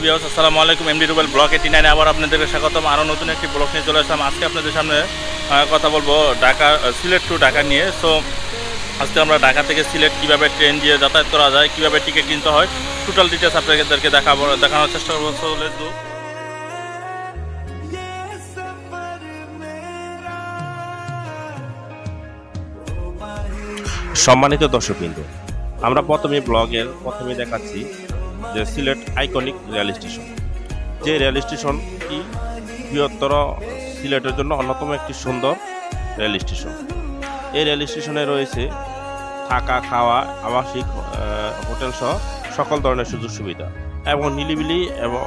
Viewers, আসসালামু আলাইকুম। MD Rubel blog 89 আবার আপনাদেরকে স্বাগতম। আরও নতুন একটি ব্লগ নিয়ে চলে আসলাম। আজকে আপনাদের সামনে কথা বলবো ঢাকা, সিলেট টু ঢাকা নিয়ে। সো আজকে আমরা ঢাকা থেকে সিলেট কীভাবে ট্রেন দিয়ে যাতায়াত করা যায়, কীভাবে টিকিট কিনতে হয়, টোটাল ডিটেলস আপনাদেরকে দেখানোর চেষ্টা করবো। So let's go. সম্মানিত দর্শকবৃন্দ, আমরা ব্লগের প্রথমে দেখাচ্ছি যে সিলেট আইকনিক রেল স্টেশন। যে রেল স্টেশনটি বৃহত্তর সিলেটের জন্য অন্যতম একটি সুন্দর রেল স্টেশন। এই রেল স্টেশনে রয়েছে থাকা, খাওয়া, আবাসিক হোটেল সহ সকল ধরনের সুযোগ সুবিধা এবং নিলিবিলি এবং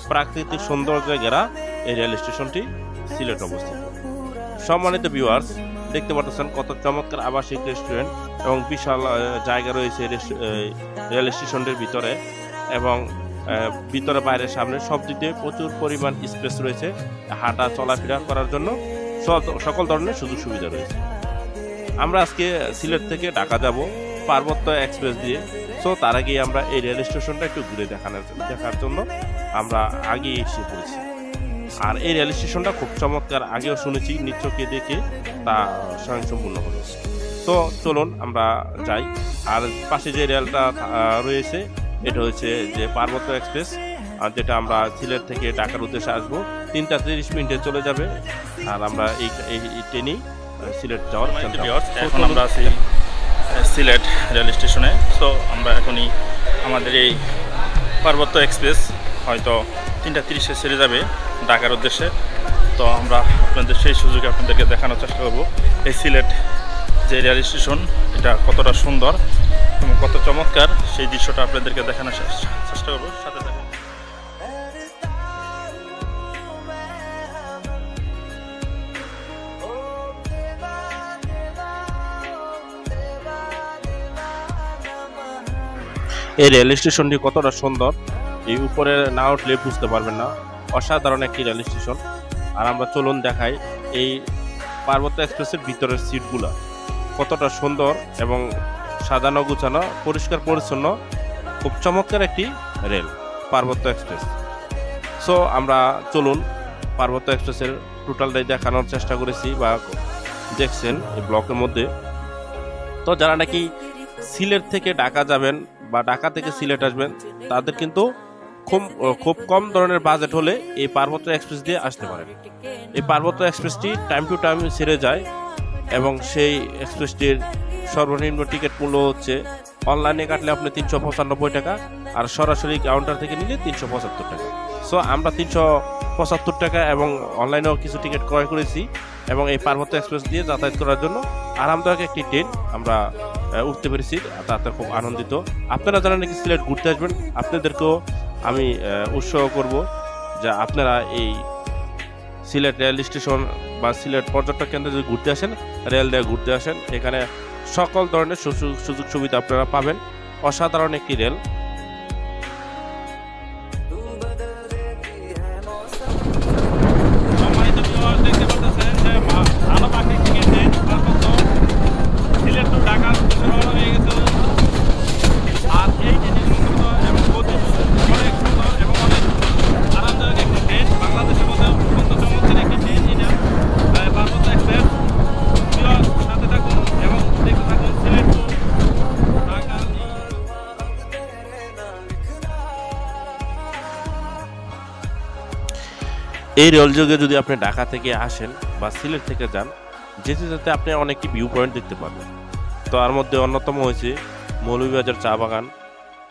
প্রাকৃতিক সৌন্দর্যে ঘেরা এই রেল স্টেশনটি সিলেট অবস্থিত। সম্মানিত ভিউয়ার্স, দেখতে পাচ্ছেন কত চমৎকার আবাসিক রেস্টুরেন্ট এবং বিশাল জায়গা রয়েছে রেল স্টেশনটির ভিতরে, এবং ভিতরে বাইরের সামনে সব দিক দিয়ে প্রচুর পরিমাণ স্পেস রয়েছে। হাঁটা চলাফেরা করার জন্য সকল ধরনের সুযোগ সুবিধা রয়েছে। আমরা আজকে সিলেট থেকে ঢাকা যাব পার্বত্য এক্সপ্রেস দিয়ে। সো তার আগেই আমরা এই রেল স্টেশনটা একটু ঘুরে দেখার জন্য আমরা আগেই এসে পড়েছি। আর এই রেল স্টেশনটা খুব চমৎকার, আগেও শুনেছি, নিত্রকে দেখে তা স্বয়ংসম্পূর্ণ হলো। তো চলুন আমরা যাই। আর পাশে যে রেলটা রয়েছে এটা হচ্ছে যে পার্বত্য এক্সপ্রেস, যেটা আমরা সিলেট থেকে ঢাকার উদ্দেশ্যে আসবো। 3টা 30 মিনিটে চলে যাবে। আর আমরা এই ট্রেনেই সিলেট যাওয়ার। এখন আমরা আছি সিলেট রেল স্টেশনে। সো আমরা এখনই আমাদের এই পার্বত্য এক্সপ্রেস হয়তো 3টা 30-এ ছেড়ে যাবে ঢাকার উদ্দেশ্যে। তো আমরা আপনাদের সেই সুযোগে আপনাদেরকে দেখানোর চেষ্টা করবো এই সিলেট যে রেল স্টেশন, এটা কতটা সুন্দর এবং কত চমৎকার, সেই দৃশ্যটা আপনাদেরকে দেখানোর চেষ্টা করবো। সাথে থাকুন। এই রেল স্টেশনটি কতটা সুন্দর, এই উপরে না উঠলে বুঝতে পারবেন না। অসাধারণ একটি রেল স্টেশন। আর আমরা চলুন দেখাই এই পার্বত্য এক্সপ্রেসের ভিতরের সিটগুলা কতটা সুন্দর এবং সাজানো গুছানো, পরিষ্কার পরিচ্ছন্ন, খুব চমৎকার একটি রেল পার্বত্য এক্সপ্রেস। সো আমরা চলুন পার্বত্য এক্সপ্রেসের টোটালটাই দেখানোর চেষ্টা করেছি বা দেখছেন এই ব্লকের মধ্যে। তো যারা নাকি সিলেট থেকে ঢাকা যাবেন বা ঢাকা থেকে সিলেট আসবেন, তাদের কিন্তু খুব কম ধরনের বাজেট হলে এই পার্বত্য এক্সপ্রেস দিয়ে আসতে পারেন। এই পার্বত্য এক্সপ্রেসটি টাইম টু টাইম ছেড়ে যায় এবং সেই এক্সপ্রেসটির সর্বনিম্ন টিকিট মূল্য হচ্ছে অনলাইনে কাটলে আপনি 395 টাকা, আর সরাসরি কাউন্টার থেকে নিলে 375 টাকা। সো আমরা 375 টাকা এবং অনলাইনেও কিছু টিকিট ক্রয় করেছি এবং এই পার্বত্য এক্সপ্রেস দিয়ে যাতায়াত করার জন্য আরামদায়ক একটি ট্রেন আমরা উঠতে পেরেছি। তাতে খুব আনন্দিত। আপনারা যারা নাকি সিলেট ঘুরতে আসবেন, আপনাদেরকেও আমি উৎসাহ করব যে আপনারা এই সিলেট রেল স্টেশন বা সিলেট পর্যটক কেন্দ্রে যদি ঘুরতে আসেন, রেল দিয়ে ঘুরতে আসেন, এখানে সকল ধরনের সুযোগ সুবিধা আপনারা পাবেন। অসাধারণ একটি রেল। এই রেলযোগে যদি আপনি ঢাকা থেকে আসেন বা সিলেট থেকে যান, যেতে যেতে আপনি অনেকটি ভিউ পয়েন্ট দেখতে পাবেন। তো তার মধ্যে অন্যতম হয়েছে মৌলভীবাজার চা বাগান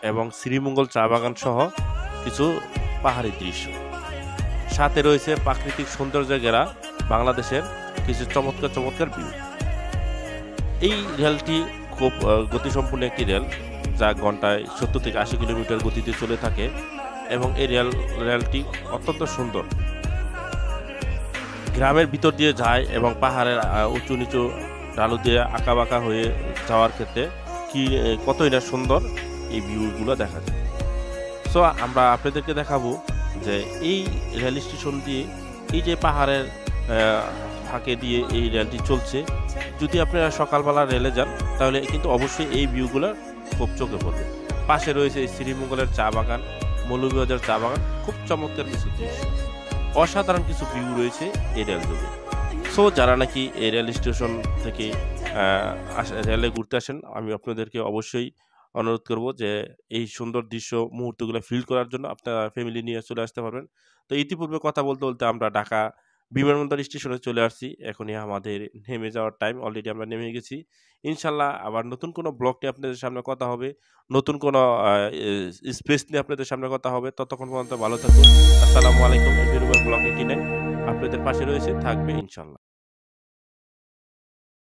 এবং শ্রীমঙ্গল চা বাগান সহ কিছু পাহাড়ি দৃশ্য। সাথে রয়েছে প্রাকৃতিক সৌন্দর্যে ঘেরা বাংলাদেশের কিছু চমৎকার ভিউ। এই রেলটি খুব গতিসম্পন্ন একটি রেল, যা ঘন্টায় 70 থেকে 80 কিলোমিটার গতিতে চলে থাকে এবং এই রেলটি অত্যন্ত সুন্দর। গ্রামের ভিতর দিয়ে যায় এবং পাহাড়ের উঁচু নিচু ঢালু দিয়ে আঁকাবাঁকা হয়ে যাওয়ার ক্ষেত্রে কতই না সুন্দর এই ভিউগুলো দেখা যায়। সো আমরা আপনাদেরকে দেখাবো যে এই রেল স্টেশন দিয়ে, এই যে পাহাড়ের ফাঁকে দিয়ে এই রেলটি চলছে, যদি আপনারা সকালবেলা রেলে যান তাহলে কিন্তু অবশ্যই এই ভিউগুলো খুব চোখে পড়বে। পাশে রয়েছে শ্রীমঙ্গলের চা বাগান, মৌলভীবাজার চা বাগান, খুব চমৎকার কিছু দৃশ্য, অসাধারণ কিছু ভিউ রয়েছে এই রেল যোগে। সো যারা নাকি এই রেল স্টেশন থেকে রেলে ঘুরতে আসেন, আমি আপনাদেরকে অবশ্যই অনুরোধ করব যে এই সুন্দর দৃশ্য মুহূর্তগুলো ফিল করার জন্য আপনারা ফ্যামিলি নিয়ে চলে আসতে পারবেন। তো ইতিপূর্বে কথা বলতে বলতে আমরা ঢাকা বিমানবন্দর স্টেশনে চলে আসছি। এখনই আমাদের নেমে যাওয়ার টাইম, অলরেডি আমরা নেমে গেছি। ইনশাল্লাহ আবার নতুন কোনো ব্লগ নিয়ে আপনাদের সামনে কথা হবে, নতুন কোনো স্পেস নিয়ে আপনাদের সামনে কথা হবে। ততক্ষণ পর্যন্ত ভালো থাকুন। আসসালামু আলাইকুম। এভরিওয়ান ব্লগ 89 আপনাদের পাশে রয়েছে, থাকবে ইনশাল্লাহ।